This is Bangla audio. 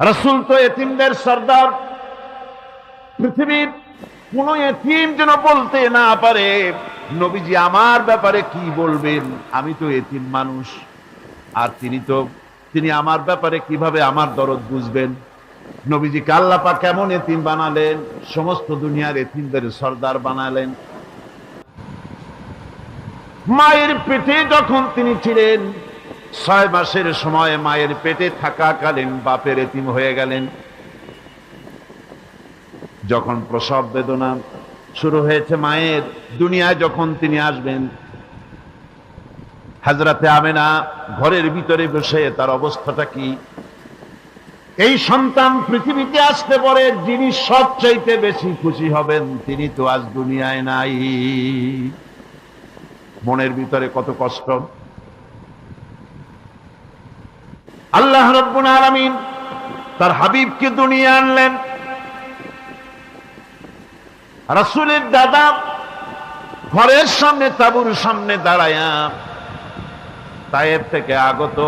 রাসূল তো এতিমদের সর্দার। পৃথিবীর কোন এতিম যেন বলতে না পারে নবীজি আমার ব্যাপারে কি বলবেন, আমি তো এতিম মানুষ, আর তিনি আমার ব্যাপারে কিভাবে আমার দরদ বুঝবেন। নবীজিকে আল্লাহ পাক কেমন এতিম বানালেন, সমস্ত দুনিয়ার এতিমদের সর্দার বানালেন। মায়ের পেটে যখন তিনি ছিলেন 6 মাসের সময় মায়ের পেটে থাকাকালীন বাপের এতিম হয়ে গেলেন। যখন প্রসব বেদনা শুরু হয়েছে মায়ের, দুনিয়ায় যখন তিনি আসবেন, হযরতে আমেনা ঘরের ভিতরে বসে তার অবস্থাটা কি, এই সন্তান পৃথিবীতে আসতে পরে যিনি সবচাইতে বেশি খুশি হবেন তিনি তো আজ দুনিয়ায় নাই। মনের ভিতরে কত কষ্ট। আল্লাহ রাব্বুল আলামিন তার হাবিবকে দুনিয়া আনলেন। রাসূলের দাদা ঘরের সামনে তাঁবুর সামনে দাঁড়ায়া তায়েফ থেকে আগত